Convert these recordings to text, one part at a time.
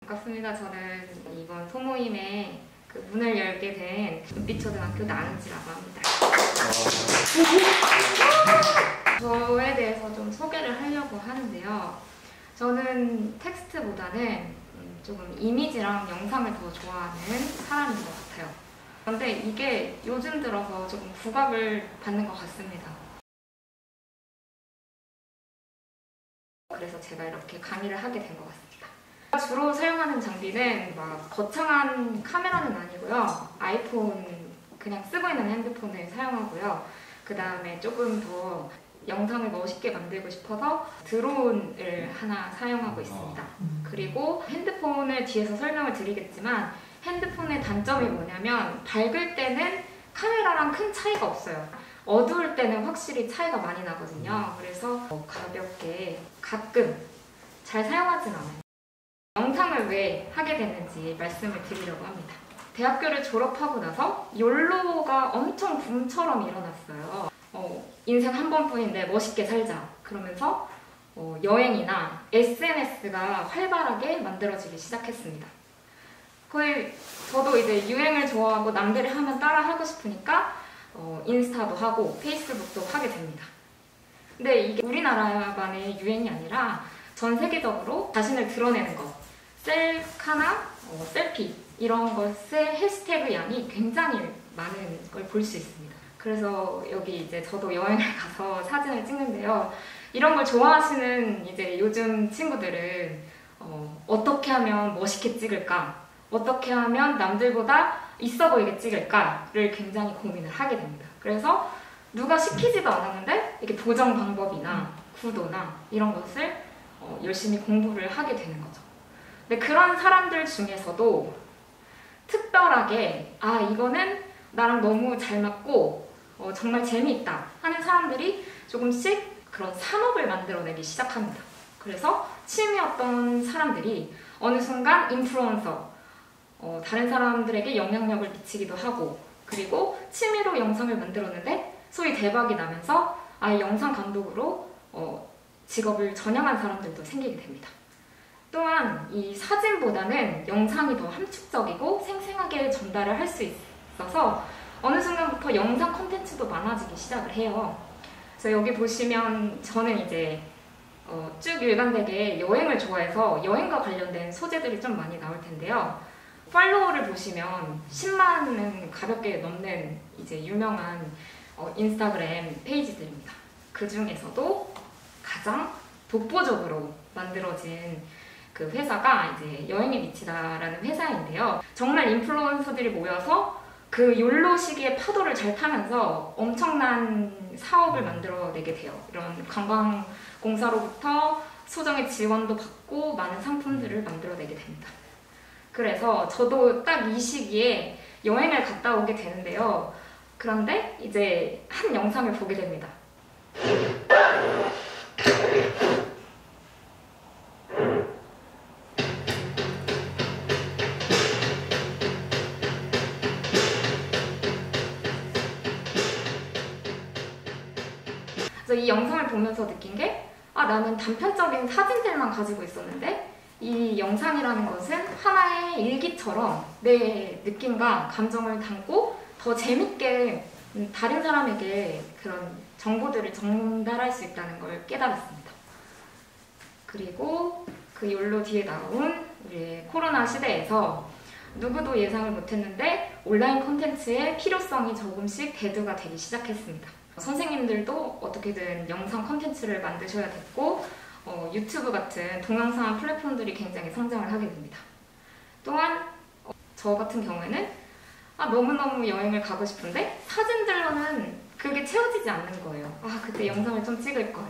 반갑습니다. 저는 이번 소모임에 그 문을 열게 된 은빛초등학교 나은지라고 합니다. 저에 대해서 좀 소개를 하려고 하는데요. 저는 텍스트보다는 조금 이미지랑 영상을 더 좋아하는 사람인 것 같아요. 그런데 이게 요즘 들어서 조금 부각을 받는 것 같습니다. 그래서 제가 이렇게 강의를 하게 된 것 같습니다. 주로 사용하는 장비는 막 거창한 카메라는 아니고요. 아이폰 그냥 쓰고 있는 핸드폰을 사용하고요. 그 다음에 조금 더 영상을 멋있게 만들고 싶어서 드론을 하나 사용하고 있습니다. 그리고 핸드폰을 뒤에서 설명을 드리겠지만 핸드폰의 단점이 뭐냐면 밝을 때는 카메라랑 큰 차이가 없어요. 어두울 때는 확실히 차이가 많이 나거든요. 그래서 가볍게 가끔 잘 사용하진 않아요. 영상을 왜 하게 됐는지 말씀을 드리려고 합니다. 대학교를 졸업하고 나서 욜로가 엄청 붐처럼 일어났어요. 인생 한 번뿐인데 멋있게 살자 그러면서 여행이나 SNS가 활발하게 만들어지기 시작했습니다. 거의 저도 이제 유행을 좋아하고 남들이 하면 따라 하고 싶으니까 인스타도 하고 페이스북도 하게 됩니다. 근데 이게 우리나라만의 유행이 아니라 전 세계적으로 자신을 드러내는 것, 셀카나 셀피 이런 것의 해시태그 양이 굉장히 많은 걸 볼 수 있습니다. 그래서 여기 이제 저도 여행을 가서 사진을 찍는데요. 이런 걸 좋아하시는 이제 요즘 친구들은 어떻게 하면 멋있게 찍을까? 어떻게 하면 남들보다 있어 보이게 찍을까를 굉장히 고민을 하게 됩니다. 그래서 누가 시키지도 않았는데 이렇게 보정 방법이나 구도나 이런 것을 열심히 공부를 하게 되는 거죠. 근데 그런 사람들 중에서도 특별하게 이거는 나랑 너무 잘 맞고 정말 재미있다 하는 사람들이 조금씩 그런 산업을 만들어내기 시작합니다. 그래서 취미였던 사람들이 어느 순간 인플루언서, 다른 사람들에게 영향력을 미치기도 하고 그리고 취미로 영상을 만들었는데 소위 대박이 나면서 영상 감독으로 직업을 전향한 사람들도 생기게 됩니다. 또한 이 사진보다는 영상이 더 함축적이고 생생하게 전달을 할 수 있어서 어느 순간부터 영상 콘텐츠도 많아지기 시작을 해요. 그래서 여기 보시면 저는 이제 쭉 일관되게 여행을 좋아해서 여행과 관련된 소재들이 좀 많이 나올 텐데요. 팔로워를 보시면 10만은 가볍게 넘는 이제 유명한 인스타그램 페이지들입니다. 그 중에서도 가장 독보적으로 만들어진 그 회사가 이제 여행에 미치다라는 회사인데요. 정말 인플루언서들이 모여서 그 욜로 시기의 파도를 잘 타면서 엄청난 사업을 만들어내게 돼요. 이런 관광공사로부터 소정의 지원도 받고 많은 상품들을 만들어내게 됩니다. 그래서 저도 딱 이 시기에 여행을 갔다 오게 되는데요. 그런데 이제 한 영상을 보게 됩니다. 그래서 이 영상을 보면서 느낀 게 나는 단편적인 사진들만 가지고 있었는데 이 영상이라는 것은 하나의 일기처럼 내 느낌과 감정을 담고 더 재밌게 다른 사람에게 그런 정보들을 전달할 수 있다는 걸 깨달았습니다. 그리고 그 욜로 뒤에 나온 우리 코로나 시대에서 누구도 예상을 못했는데 온라인 콘텐츠의 필요성이 조금씩 대두가 되기 시작했습니다. 선생님들도 어떻게든 영상 콘텐츠를 만드셔야 됐고 유튜브 같은 동영상 플랫폼들이 굉장히 성장을 하게 됩니다. 또한 저 같은 경우에는 너무너무 여행을 가고 싶은데 사진들로는 그게 채워지지 않는 거예요. 그때 영상을 좀 찍을 걸.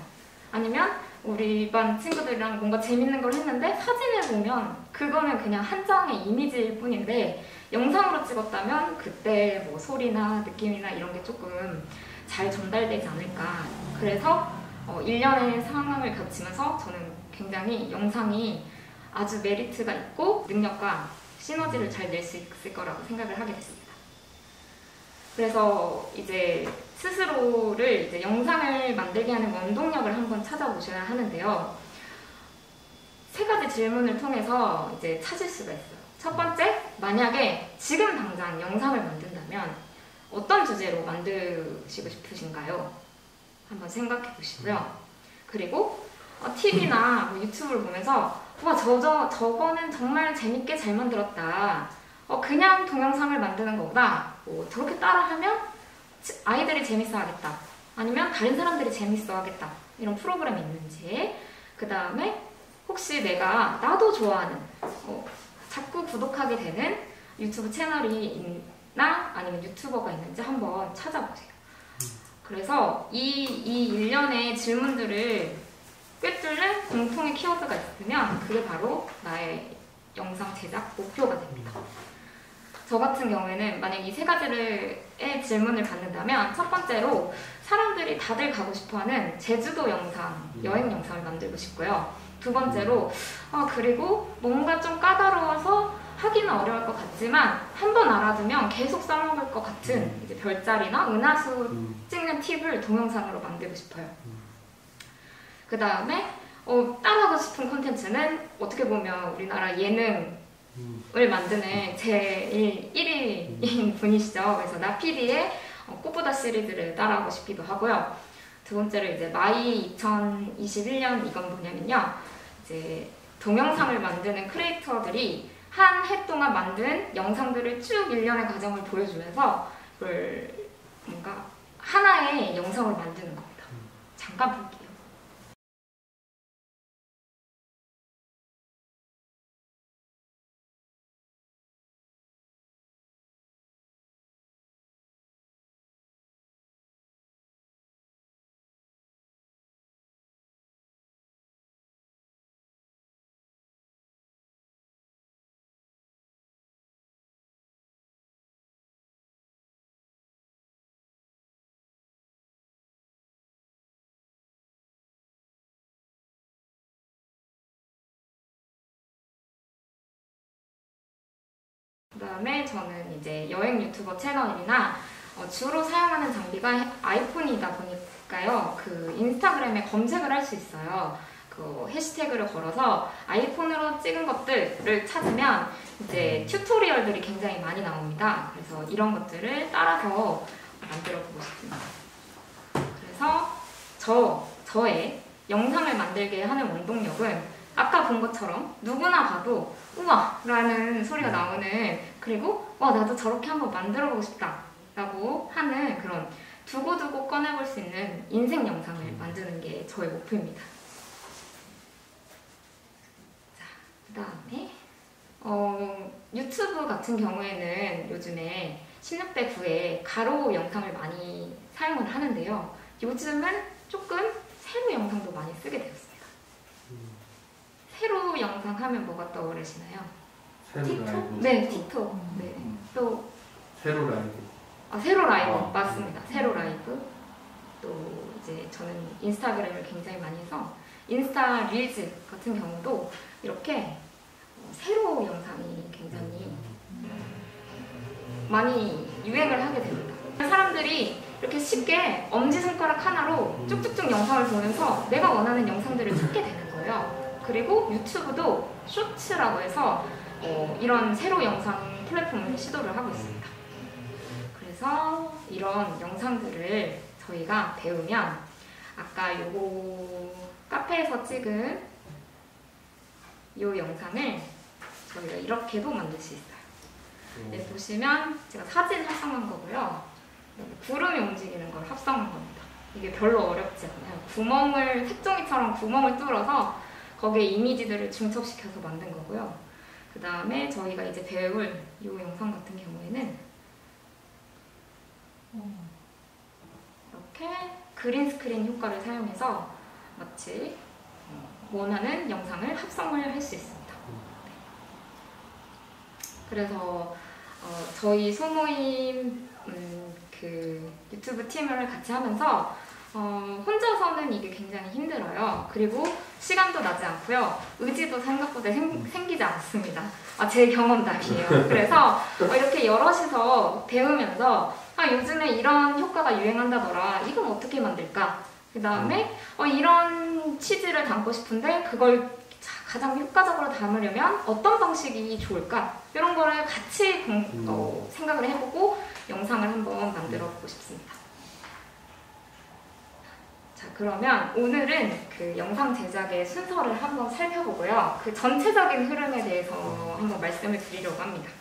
아니면 우리 반 친구들이랑 뭔가 재밌는 걸 했는데 사진을 보면 그거는 그냥 한 장의 이미지일 뿐인데 영상으로 찍었다면 그때 뭐 소리나 느낌이나 이런 게 조금 잘 전달되지 않을까. 그래서 일련의 상황을 겹치면서 저는 굉장히 영상이 아주 메리트가 있고 능력과 시너지를 잘 낼 수 있을 거라고 생각을 하게 됐습니다. 그래서 이제 스스로를 이제 영상을 만들게 하는 원동력을 한번 찾아보셔야 하는데요. 세 가지 질문을 통해서 이제 찾을 수가 있어요. 첫 번째, 만약에 지금 당장 영상을 만든다면 어떤 주제로 만드시고 싶으신가요? 한번 생각해 보시고요. 그리고 TV나 유튜브를 보면서 와, 저거는 정말 재밌게 잘 만들었다. 그냥 동영상을 만드는 것보다 저렇게 따라하면 아이들이 재밌어 하겠다. 아니면 다른 사람들이 재밌어 하겠다. 이런 프로그램이 있는지. 그 다음에 혹시 나도 좋아하는 자꾸 구독하게 되는 유튜브 채널이 있나 아니면 유튜버가 있는지 한번 찾아보세요. 그래서 이 일련의 질문들을 꿰뚫는 공통의 키워드가 있으면 그게 바로 나의 영상 제작 목표가 됩니다. 저 같은 경우에는 만약 이 세 가지의 질문을 받는다면 첫 번째로 사람들이 다들 가고 싶어하는 제주도 영상, 여행 영상을 만들고 싶고요. 두 번째로 그리고 뭔가 좀 까다로워서 하기는 어려울 것 같지만 한번 알아두면 계속 써먹을 것 같은 이제 별자리나 은하수 찍는 팁을 동영상으로 만들고 싶어요. 그 다음에 따라하고 싶은 콘텐츠는 어떻게 보면 우리나라 예능을 만드는 제일 1위인 분이시죠. 그래서 나피디의 꽃보다 시리즈를 따라하고 싶기도 하고요. 두 번째로 이제 마이 2021년 이건 뭐냐면요. 이제 동영상을 만드는 크리에이터들이 한 해 동안 만든 영상들을 쭉 일련의 과정을 보여주면서 그걸 뭔가 하나의 영상을 만드는 겁니다. 잠깐 볼게요. 그 다음에 저는 이제 여행 유튜버 채널이나 주로 사용하는 장비가 아이폰이다 보니까요. 그 인스타그램에 검색을 할 수 있어요. 그 해시태그를 걸어서 아이폰으로 찍은 것들을 찾으면 이제 튜토리얼들이 굉장히 많이 나옵니다. 그래서 이런 것들을 따라서 만들어 보고 싶습니다. 그래서 저의 영상을 만들게 하는 원동력은 아까 본 것처럼 누구나 봐도 우와! 라는 소리가 나오는, 그리고 와, 나도 저렇게 한번 만들어 보고 싶다 라고 하는 그런 두고두고 꺼내볼 수 있는 인생 영상을 만드는 게 저의 목표입니다. 자, 그 다음에 유튜브 같은 경우에는 요즘에 16대 9에 가로 영상을 많이 사용을 하는데요. 요즘은 조금 세로 영상도 많이 쓰게 되었습니다. 세로 영상 하면 뭐가 떠오르시나요? 세로 틱톡? 라이브. 네, 틱톡. 네. 또 세로 라이브. 세로 라이브 맞습니다. 세로 라이브. 또 이제 저는 인스타그램을 굉장히 많이 해서 인스타 릴즈 같은 경우도 이렇게 세로 영상이 굉장히 많이 유행을 하게 됩니다. 사람들이 이렇게 쉽게 엄지손가락 하나로 쭉쭉쭉 영상을 보면서 내가 원하는 영상들을 찾게 되는 거예요. 그리고 유튜브도 쇼츠라고 해서 이런 세로 영상 플랫폼을 시도를 하고 있습니다. 그래서 이런 영상들을 저희가 배우면 아까 요거 카페에서 찍은 요 영상을 저희가 이렇게도 만들 수 있어요. 네, 보시면 제가 사진 합성한 거고요. 구름이 움직이는 걸 합성한 겁니다. 이게 별로 어렵지 않아요. 색종이처럼 구멍을 뚫어서 거기에 이미지들을 중첩시켜서 만든 거고요. 그 다음에 저희가 이제 배울 이 영상 같은 경우에는 이렇게 그린 스크린 효과를 사용해서 마치 원하는 영상을 합성을 할 수 있습니다. 그래서 저희 소모임 그 유튜브 팀을 같이 하면서 혼자서는 이게 굉장히 힘들어요. 그리고 시간도 나지 않고요. 의지도 생각보다 생기지 않습니다. 제 경험담이에요. 그래서 이렇게 여럿이서 배우면서 요즘에 이런 효과가 유행한다더라. 이건 어떻게 만들까? 그 다음에 이런 취지를 담고 싶은데 그걸 가장 효과적으로 담으려면 어떤 방식이 좋을까? 이런 거를 같이 생각을 해보고 영상을 한번 만들어 보고 싶습니다. 자, 그러면 오늘은 그 영상 제작의 순서를 한번 살펴보고요. 그 전체적인 흐름에 대해서 한번 말씀을 드리려고 합니다.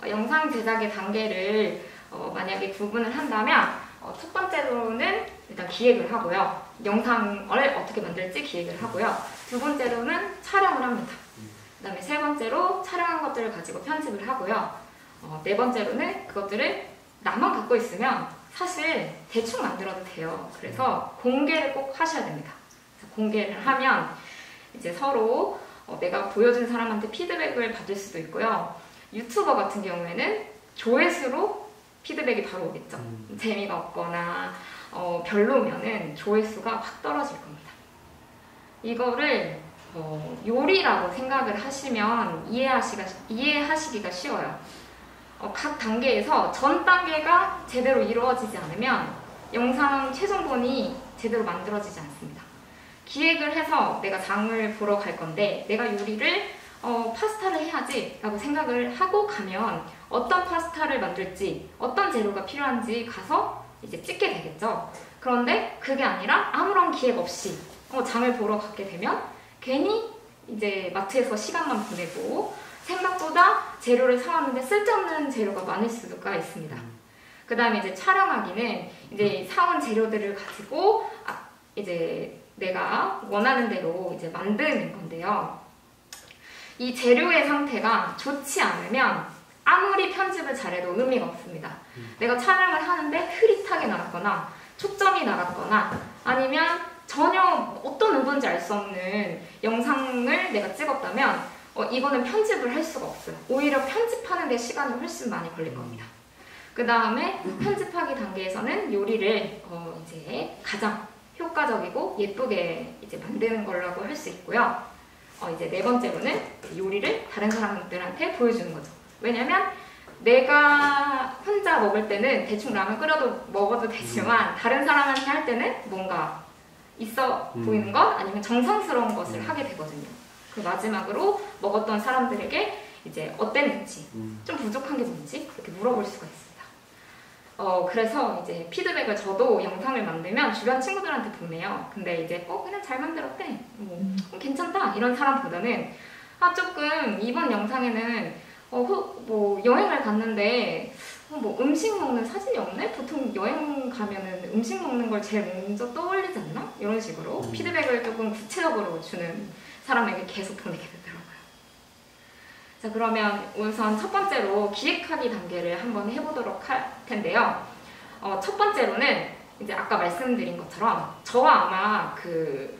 영상 제작의 단계를 만약에 구분을 한다면 첫 번째로는 일단 기획을 하고요. 영상을 어떻게 만들지 기획을 하고요. 두 번째로는 촬영을 합니다. 그 다음에 세 번째로 촬영한 것들을 가지고 편집을 하고요. 네 번째로는 그것들을 나만 갖고 있으면 사실 대충 만들어도 돼요. 그래서 공개를 꼭 하셔야 됩니다. 공개를 하면 이제 서로 내가 보여준 사람한테 피드백을 받을 수도 있고요. 유튜버 같은 경우에는 조회수로 피드백이 바로 오겠죠. 재미가 없거나 별로면은 조회수가 확 떨어질 겁니다. 이거를 요리라고 생각을 하시면 이해하시기가 쉬워요. 각 단계에서 전 단계가 제대로 이루어지지 않으면 영상 최종본이 제대로 만들어지지 않습니다. 기획을 해서 내가 장을 보러 갈 건데 내가 요리를 파스타를 해야지 라고 생각을 하고 가면 어떤 파스타를 만들지 어떤 재료가 필요한지 가서 이제 찍게 되겠죠. 그런데 그게 아니라 아무런 기획 없이 장을 보러 가게 되면 괜히 이제 마트에서 시간만 보내고 생각보다 재료를 사왔는데 쓸데없는 재료가 많을 수가 있습니다. 그 다음에 이제 촬영하기는 이제 사온 재료들을 가지고 이제 내가 원하는 대로 이제 만드는 건데요. 이 재료의 상태가 좋지 않으면 아무리 편집을 잘해도 의미가 없습니다. 내가 촬영을 하는데 흐릿하게 나갔거나 초점이 나갔거나 아니면 전혀 어떤 의도인지 알 수 없는 영상을 내가 찍었다면 이거는 편집을 할 수가 없어요. 오히려 편집하는 데 시간이 훨씬 많이 걸릴 겁니다. 그 다음에 편집하기 단계에서는 요리를 이제 가장 효과적이고 예쁘게 이제 만드는 거라고 할 수 있고요. 이제 네 번째로는 요리를 다른 사람들한테 보여주는 거죠. 왜냐면 내가 혼자 먹을 때는 대충 라면 끓여도 먹어도 되지만 다른 사람한테 할 때는 뭔가 있어 보이는 것 아니면 정성스러운 것을 하게 되거든요. 그 마지막으로 먹었던 사람들에게 이제 어땠는지 좀 부족한 게 뭔지 그렇게 물어볼 수가 있습니다. 그래서 이제 피드백을 저도 영상을 만들면 주변 친구들한테 보내요. 근데 이제 그냥 잘 만들었대, 괜찮다 이런 사람보다는 조금 이번 영상에는 뭐 여행을 갔는데 뭐 음식 먹는 사진이 없네? 보통 여행 가면은 음식 먹는 걸 제일 먼저 떠올리지 않나? 이런 식으로 피드백을 조금 구체적으로 주는 사람에게 계속 보내게 되더라고요. 자, 그러면 우선 첫 번째로 기획하기 단계를 한번 해보도록 할 텐데요. 첫 번째로는 이제 아까 말씀드린 것처럼 저와 아마 그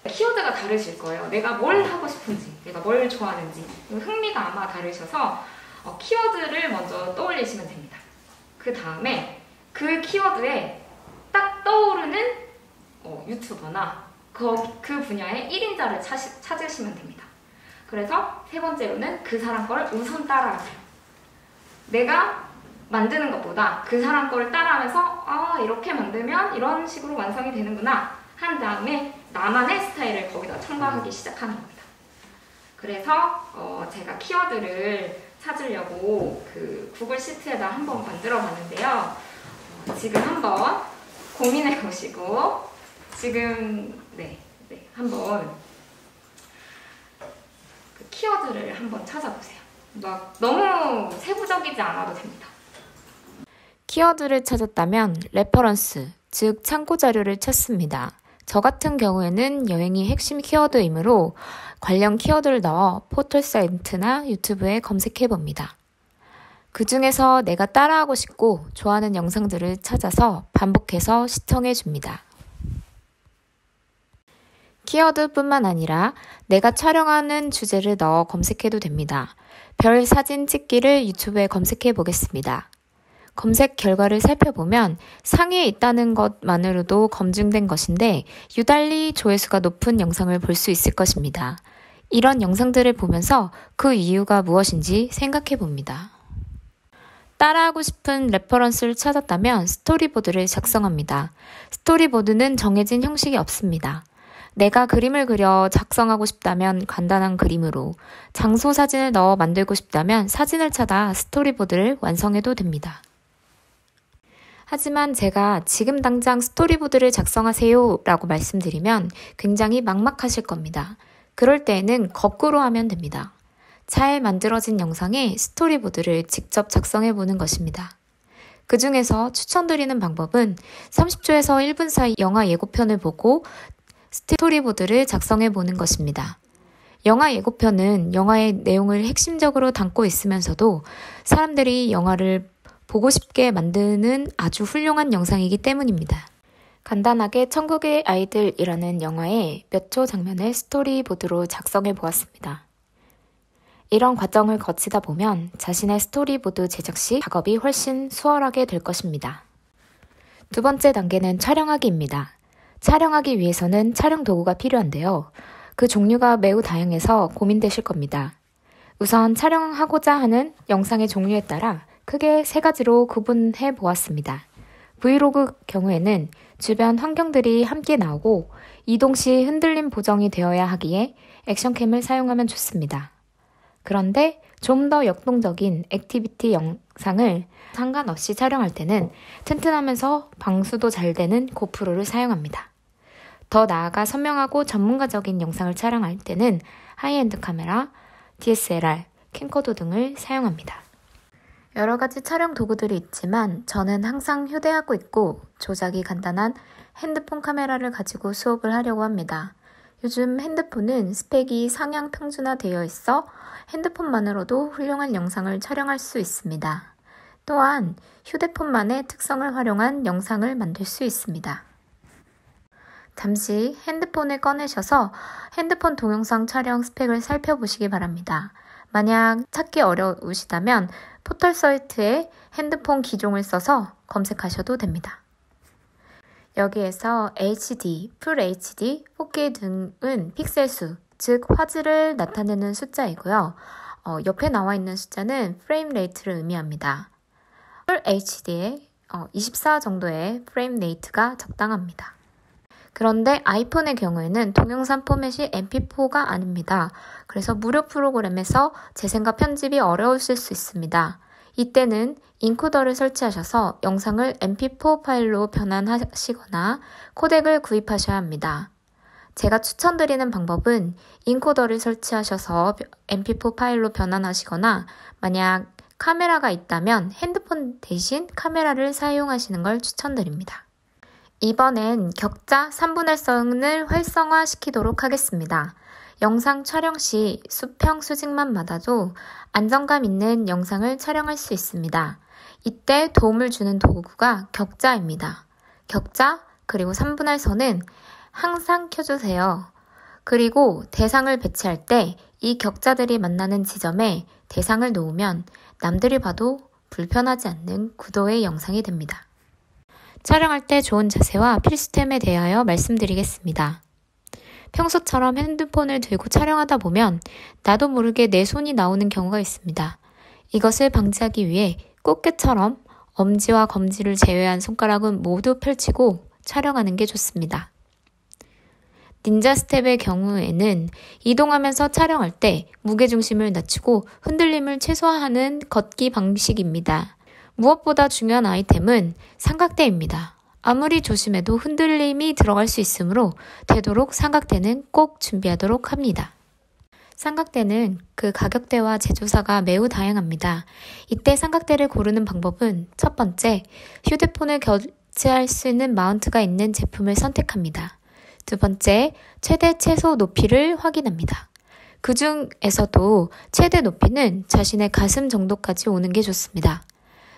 키워드가 다르실 거예요. 내가 뭘 하고 싶은지, 내가 뭘 좋아하는지 흥미가 아마 다르셔서 키워드를 먼저 떠올리시면 됩니다. 그 다음에 그 키워드에 딱 떠오르는 유튜버나 그 분야의 1인자를 찾으시면 됩니다. 그래서 세 번째로는 그 사람 거를 우선 따라하세요. 내가 만드는 것보다 그 사람 거를 따라하면서 이렇게 만들면 이런 식으로 완성이 되는구나 한 다음에 나만의 스타일을 거기다 첨가하기 시작하는 겁니다. 그래서 제가 키워드를 찾으려고 그 구글 시트에다 한번 만들어 봤는데요. 지금 한번 고민해 보시고 지금 한번 그 키워드를 한번 찾아보세요. 막 너무 세부적이지 않아도 됩니다. 키워드를 찾았다면 레퍼런스, 즉 참고 자료를 찾습니다. 저 같은 경우에는 여행이 핵심 키워드이므로 관련 키워드를 넣어 포털 사이트나 유튜브에 검색해봅니다. 그 중에서 내가 따라하고 싶고 좋아하는 영상들을 찾아서 반복해서 시청해줍니다. 키워드뿐만 아니라 내가 촬영하는 주제를 넣어 검색해도 됩니다. 별 사진 찍기를 유튜브에 검색해 보겠습니다. 검색 결과를 살펴보면 상위에 있다는 것만으로도 검증된 것인데 유달리 조회수가 높은 영상을 볼 수 있을 것입니다. 이런 영상들을 보면서 그 이유가 무엇인지 생각해 봅니다. 따라하고 싶은 레퍼런스를 찾았다면 스토리보드를 작성합니다. 스토리보드는 정해진 형식이 없습니다. 내가 그림을 그려 작성하고 싶다면 간단한 그림으로, 장소 사진을 넣어 만들고 싶다면 사진을 찾아 스토리보드를 완성해도 됩니다. 하지만 제가 지금 당장 스토리보드를 작성하세요 라고 말씀드리면 굉장히 막막하실 겁니다. 그럴 때에는 거꾸로 하면 됩니다. 잘 만들어진 영상에 스토리보드를 직접 작성해보는 것입니다. 그 중에서 추천드리는 방법은 30초에서 1분 사이 영화 예고편을 보고 스토리보드를 작성해보는 것입니다. 영화 예고편은 영화의 내용을 핵심적으로 담고 있으면서도 사람들이 영화를 보고 싶게 만드는 아주 훌륭한 영상이기 때문입니다. 간단하게 천국의 아이들이라는 영화의 몇 초 장면을 스토리보드로 작성해 보았습니다. 이런 과정을 거치다 보면 자신의 스토리보드 제작 시 작업이 훨씬 수월하게 될 것입니다. 두 번째 단계는 촬영하기입니다. 촬영하기 위해서는 촬영 도구가 필요한데요. 그 종류가 매우 다양해서 고민되실 겁니다. 우선 촬영하고자 하는 영상의 종류에 따라 크게 3가지로 구분해 보았습니다. 브이로그 경우에는 주변 환경들이 함께 나오고 이동 시 흔들림 보정이 되어야 하기에 액션캠을 사용하면 좋습니다. 그런데 좀 더 역동적인 액티비티 영상을 상관없이 촬영할 때는 튼튼하면서 방수도 잘 되는 고프로를 사용합니다. 더 나아가 선명하고 전문가적인 영상을 촬영할 때는 하이엔드 카메라, DSLR, 캠코더 등을 사용합니다. 여러 가지 촬영 도구들이 있지만 저는 항상 휴대하고 있고 조작이 간단한 핸드폰 카메라를 가지고 수업을 하려고 합니다. 요즘 핸드폰은 스펙이 상향 평준화되어 있어 핸드폰만으로도 훌륭한 영상을 촬영할 수 있습니다. 또한 휴대폰만의 특성을 활용한 영상을 만들 수 있습니다. 잠시 핸드폰을 꺼내셔서 핸드폰 동영상 촬영 스펙을 살펴보시기 바랍니다. 만약 찾기 어려우시다면 포털 사이트에 핸드폰 기종을 써서 검색하셔도 됩니다. 여기에서 HD, 풀 HD, 4K 등은 픽셀 수, 즉 화질을 나타내는 숫자이고요. 옆에 나와 있는 숫자는 프레임 레이트를 의미합니다. 풀 HD에 24 정도의 프레임 레이트가 적당합니다. 그런데 아이폰의 경우에는 동영상 포맷이 MP4가 아닙니다. 그래서 무료 프로그램에서 재생과 편집이 어려우실 수 있습니다. 이때는 인코더를 설치하셔서 영상을 MP4 파일로 변환하시거나 코덱을 구입하셔야 합니다. 제가 추천드리는 방법은 인코더를 설치하셔서 MP4 파일로 변환하시거나 만약 카메라가 있다면 핸드폰 대신 카메라를 사용하시는 걸 추천드립니다. 이번엔 격자 3분할성을 활성화시키도록 하겠습니다. 영상 촬영 시 수평 수직만 맞아도 안정감 있는 영상을 촬영할 수 있습니다. 이때 도움을 주는 도구가 격자입니다. 격자 그리고 3분할선은 항상 켜주세요. 그리고 대상을 배치할 때 이 격자들이 만나는 지점에 대상을 놓으면 남들이 봐도 불편하지 않는 구도의 영상이 됩니다. 촬영할 때 좋은 자세와 필수템에 대하여 말씀드리겠습니다. 평소처럼 핸드폰을 들고 촬영하다 보면 나도 모르게 내 손이 나오는 경우가 있습니다. 이것을 방지하기 위해 꽃게처럼 엄지와 검지를 제외한 손가락은 모두 펼치고 촬영하는 게 좋습니다. 닌자 스텝의 경우에는 이동하면서 촬영할 때 무게중심을 낮추고 흔들림을 최소화하는 걷기 방식입니다. 무엇보다 중요한 아이템은 삼각대입니다. 아무리 조심해도 흔들림이 들어갈 수 있으므로 되도록 삼각대는 꼭 준비하도록 합니다. 삼각대는 그 가격대와 제조사가 매우 다양합니다. 이때 삼각대를 고르는 방법은 첫 번째, 휴대폰을 교체할 수 있는 마운트가 있는 제품을 선택합니다. 두 번째, 최대 최소 높이를 확인합니다. 그 중에서도 최대 높이는 자신의 가슴 정도까지 오는 게 좋습니다.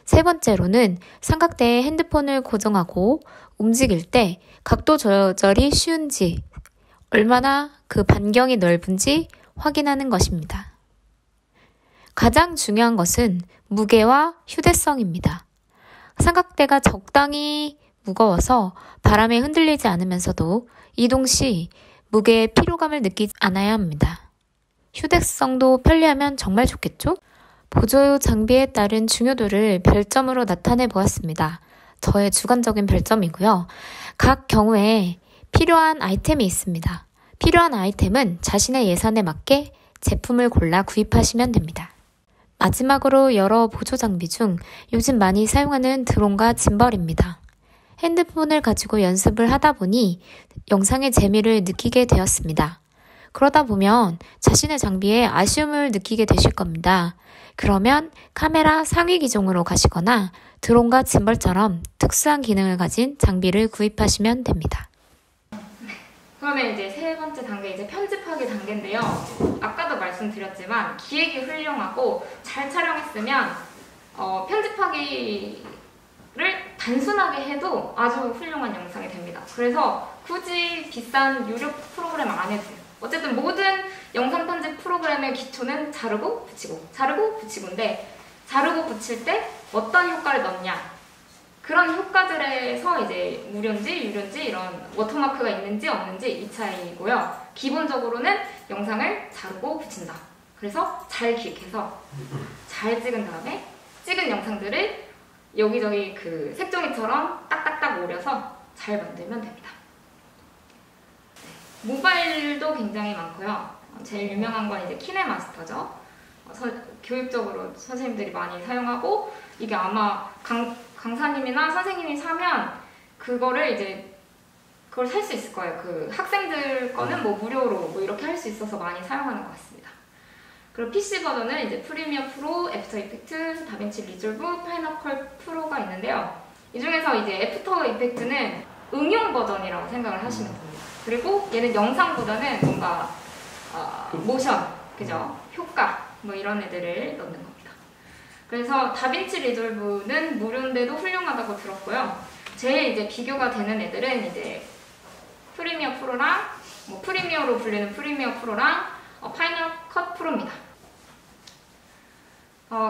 세 번째로는 삼각대에 핸드폰을 고정하고 움직일 때 각도 조절이 쉬운지, 얼마나 그 반경이 넓은지 확인하는 것입니다. 가장 중요한 것은 무게와 휴대성입니다. 삼각대가 적당히 무거워서 바람에 흔들리지 않으면서도 이동 시 무게의 피로감을 느끼지 않아야 합니다. 휴대성도 편리하면 정말 좋겠죠? 보조 장비에 따른 중요도를 별점으로 나타내 보았습니다. 저의 주관적인 별점이고요. 각 경우에 필요한 아이템이 있습니다. 필요한 아이템은 자신의 예산에 맞게 제품을 골라 구입하시면 됩니다. 마지막으로 여러 보조 장비 중 요즘 많이 사용하는 드론과 짐벌입니다. 핸드폰을 가지고 연습을 하다 보니 영상의 재미를 느끼게 되었습니다. 그러다 보면 자신의 장비에 아쉬움을 느끼게 되실 겁니다. 그러면 카메라 상위 기종으로 가시거나 드론과 짐벌처럼 특수한 기능을 가진 장비를 구입하시면 됩니다. 그러면 이제 세 번째 단계, 이제 편집하기 단계인데요. 아까도 말씀드렸지만 기획이 훌륭하고 잘 촬영했으면 편집하기를 단순하게 해도 아주 훌륭한 영상이 됩니다. 그래서 굳이 비싼 유료 프로그램 안 해도 돼요. 어쨌든 모든 영상 편집 프로그램의 기초는 자르고 붙이고, 자르고 붙이고인데, 자르고 붙일 때 어떤 효과를 넣냐, 그런 효과들에서 이제 무료인지 유료인지 이런 워터마크가 있는지 없는지 이 차이고요. 기본적으로는 영상을 자르고 붙인다. 그래서 잘 기획해서 잘 찍은 다음에 찍은 영상들을 여기저기 그 색종이처럼 딱딱딱 오려서 잘 만들면 됩니다. 모바일도 굉장히 많고요. 제일 유명한 건 이제 키네마스터죠. 교육적으로 선생님들이 많이 사용하고, 이게 아마 강사님이나 선생님이 사면 그거를 이제 그걸 살 수 있을 거예요. 그 학생들 거는 뭐 무료로 뭐 이렇게 할 수 있어서 많이 사용하는 것 같습니다. 그리고 PC 버전은 이제 프리미어 프로, 애프터 이펙트, 다빈치 리졸브, 파이널 컷 프로가 있는데요. 이 중에서 이제 애프터 이펙트는 응용 버전이라고 생각을 하시면 됩니다. 그리고 얘는 영상보다는 뭔가 모션, 그죠? 효과 뭐 이런 애들을 넣는 겁니다. 그래서 다빈치 리졸브는 무료인데도 훌륭하다고 들었고요. 제일 이제 비교가 되는 애들은 이제 프리미어 프로랑 뭐 프리미어로 불리는 프리미어 프로랑 파이널 컷 프로입니다.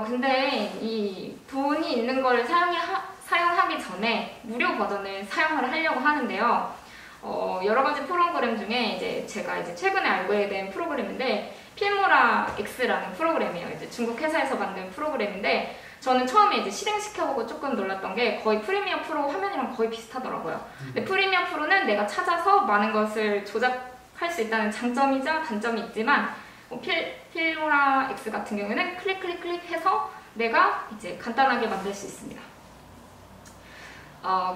근데 이 돈이 있는 걸 사용하기 전에 무료 버전을 사용을 하려고 하는데요. 여러 가지 프로그램 중에 이제 제가 이제 최근에 알게 된 프로그램인데, 필모라 X라는 프로그램이에요. 이제 중국 회사에서 만든 프로그램인데, 저는 처음에 이제 실행시켜보고 조금 놀랐던 게 거의 프리미어 프로 화면이랑 거의 비슷하더라고요. 근데 프리미어 프로는 내가 찾아서 많은 것을 조작할 수 있다는 장점이자 단점이 있지만, 필모라 X 같은 경우에는 클릭 해서 내가 이제 간단하게 만들 수 있습니다.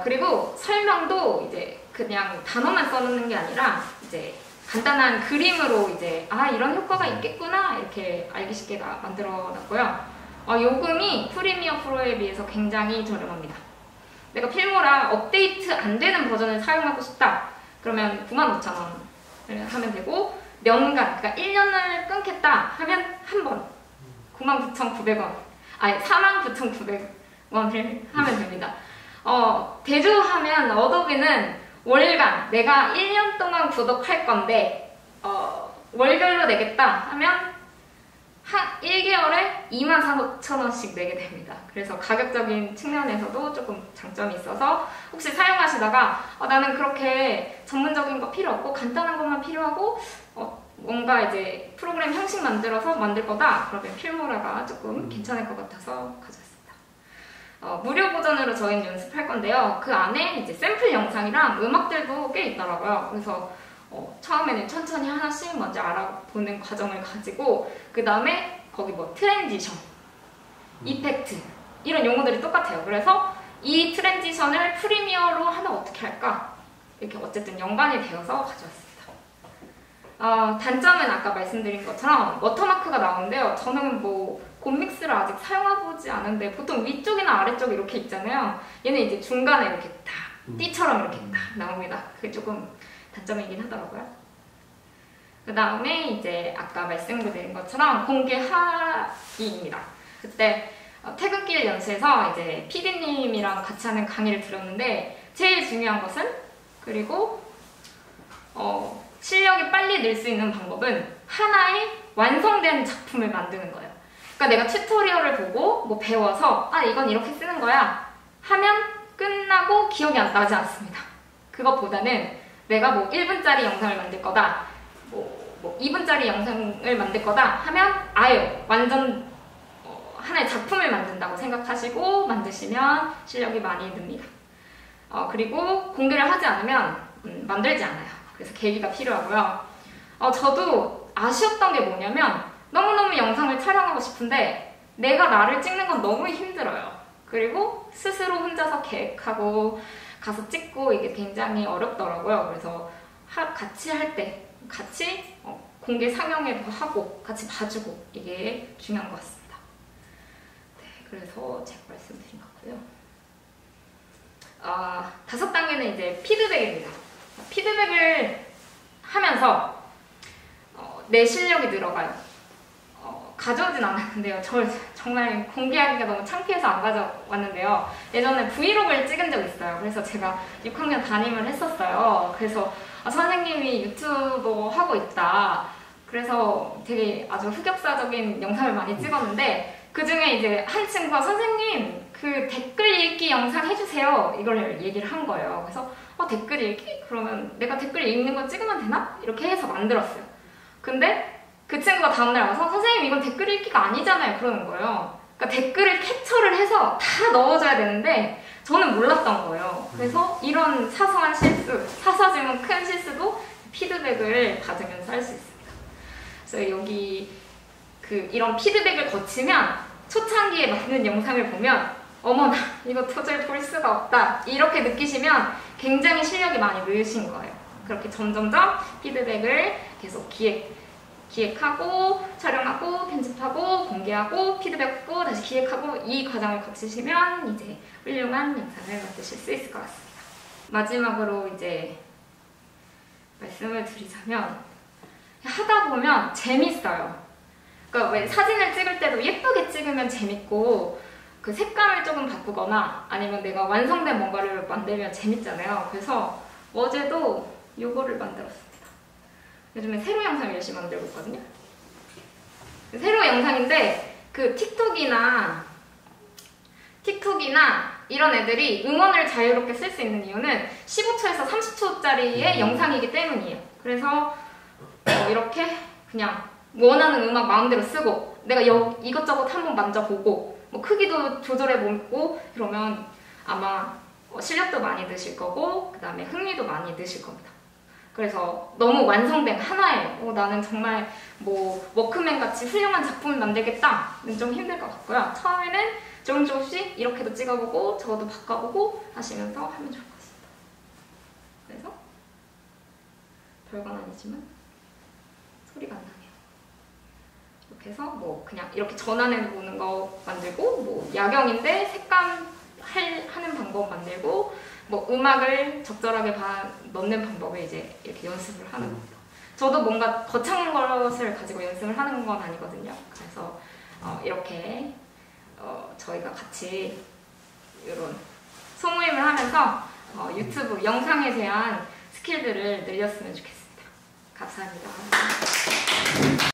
그리고 설명도 이제 그냥 단어만 써놓는 게 아니라 이제 간단한 그림으로 이제 이런 효과가 있겠구나 이렇게 알기 쉽게 만들어놨고요. 요금이 프리미어 프로에 비해서 굉장히 저렴합니다. 내가 필모라 업데이트 안 되는 버전을 사용하고 싶다 그러면 95,000원 하면 되고, 연간, 그러니까 1년을 끊겠다 하면 한 번 99,900원, 49,900원을 하면 됩니다. 대조하면 어도비는 월간, 내가 1년 동안 구독할 건데 월별로 내겠다 하면 한 1개월에 24,000원씩 내게 됩니다. 그래서 가격적인 측면에서도 조금 장점이 있어서, 혹시 사용하시다가 나는 그렇게 전문적인 거 필요 없고 간단한 것만 필요하고 뭔가 이제 프로그램 형식 만들어서 만들 거다 그러면 필모라가 조금 괜찮을 것 같아서 가져왔습니다. 무료 버전으로 저희는 연습할 건데요. 그 안에 이제 샘플 영상이랑 음악들도 꽤 있더라고요. 그래서 처음에는 천천히 하나씩 먼저 알아보는 과정을 가지고, 그 다음에 거기 뭐 트랜지션, 이펙트 이런 용어들이 똑같아요. 그래서 이 트랜지션을 프리미어로 하면 어떻게 할까? 이렇게 어쨌든 연관이 되어서 가져왔습니다. 단점은 아까 말씀드린 것처럼 워터마크가 나오는데요. 저는 뭐 곰믹스를 아직 사용해보지 않은데 보통 위쪽이나 아래쪽 이렇게 있잖아요. 얘는 이제 중간에 이렇게 딱 띠처럼 이렇게 딱 나옵니다. 그게 조금 단점이긴 하더라고요. 그 다음에 이제 아까 말씀드린 것처럼 공개 하기입니다. 그때 퇴근길 연수에서 이제 PD님이랑 같이 하는 강의를 들었는데, 제일 중요한 것은, 그리고 실력이 빨리 늘 수 있는 방법은 하나의 완성된 작품을 만드는 거예요. 그러니까 내가 튜토리얼을 보고 뭐 배워서 이건 이렇게 쓰는 거야 하면 끝나고 기억이 나지 않습니다. 그것보다는 내가 뭐 1분짜리 영상을 만들 거다, 뭐 2분짜리 영상을 만들 거다 하면 아예 완전 하나의 작품을 만든다고 생각하시고 만드시면 실력이 많이 늡니다. 그리고 공개를 하지 않으면 만들지 않아요. 그래서 계기가 필요하고요. 저도 아쉬웠던 게 뭐냐면 너무너무 영상을 촬영하고 싶은데 내가 나를 찍는 건 너무 힘들어요. 그리고 스스로 혼자서 계획하고 가서 찍고 이게 굉장히 어렵더라고요. 그래서 같이 할 때 같이 공개 상영회도 하고 같이 봐주고 이게 중요한 것 같습니다. 네, 그래서 제가 말씀드린 거고요. 5단계는 이제 피드백입니다. 피드백을 하면서 내 실력이 늘어가요. 가져오진 않았는데요. 정말 공개하기가 너무 창피해서 안 가져왔는데요. 예전에 브이로그를 찍은 적 있어요. 그래서 제가 6학년 담임을 했었어요. 그래서 선생님이 유튜버 하고 있다. 그래서 되게 아주 흑역사적인 영상을 많이 찍었는데 그 중에 이제 한 친구가 선생님 그 댓글 읽기 영상 해주세요. 이걸 얘기를 한 거예요. 그래서 댓글 읽기? 그러면 내가 댓글 읽는 거 찍으면 되나? 이렇게 해서 만들었어요. 근데 그 친구가 다음날 와서 선생님 이건 댓글 읽기가 아니잖아요. 그러는 거예요. 그러니까 댓글을 캡처를 해서 다 넣어줘야 되는데 저는 몰랐던 거예요. 그래서 이런 사소한 실수, 사소하지만 큰 실수도 피드백을 받으면서 할 수 있습니다. 그래서 여기 이런 피드백을 거치면 초창기에 맞는 영상을 보면 어머나 이거 도저히 볼 수가 없다 이렇게 느끼시면 굉장히 실력이 많이 늘으신 거예요. 그렇게 점점점 피드백을 계속 기획하고 촬영하고 편집하고 공개하고 피드백하고 다시 기획하고 이 과정을 거치시면 이제 훌륭한 영상을 만드실 수 있을 것 같습니다. 마지막으로 이제 말씀을 드리자면 하다 보면 재밌어요. 그러니까 왜 사진을 찍을 때도 예쁘게 찍으면 재밌고 그 색감을 조금 바꾸거나 아니면 내가 완성된 뭔가를 만들면 재밌잖아요. 그래서 어제도 요거를 만들었습니다. 요즘에 세로 영상 열심히 만들고 있거든요. 세로 영상인데 그 틱톡이나 이런 애들이 음원을 자유롭게 쓸 수 있는 이유는 15초에서 30초짜리의 영상이기 때문이에요. 그래서 이렇게 그냥 원하는 음악 마음대로 쓰고 내가 이것저것 한번 만져보고 뭐 크기도 조절해보고 그러면 아마 실력도 많이 느실 거고 그 다음에 흥미도 많이 느실 겁니다. 그래서 너무 완성된 하나예요. 나는 정말 뭐 워크맨 같이 훌륭한 작품을 만들겠다는 좀 힘들 것 같고요. 처음에는 조금씩 이렇게도 찍어보고 저것도 바꿔보고 하시면서 하면 좋을 것 같습니다. 그래서 별건 아니지만 소리가 안 나네요. 이렇게 해서 뭐 그냥 이렇게 전환해 보는 거 만들고 뭐 야경인데 색감 하는 방법 만들고 뭐 음악을 적절하게 넣는 방법을 이제 이렇게 연습을 하는 겁니다. 저도 뭔가 거창한 것을 가지고 연습을 하는 건 아니거든요. 그래서 이렇게 저희가 같이 이런 소모임을 하면서 유튜브 영상에 대한 스킬들을 늘렸으면 좋겠습니다. 감사합니다.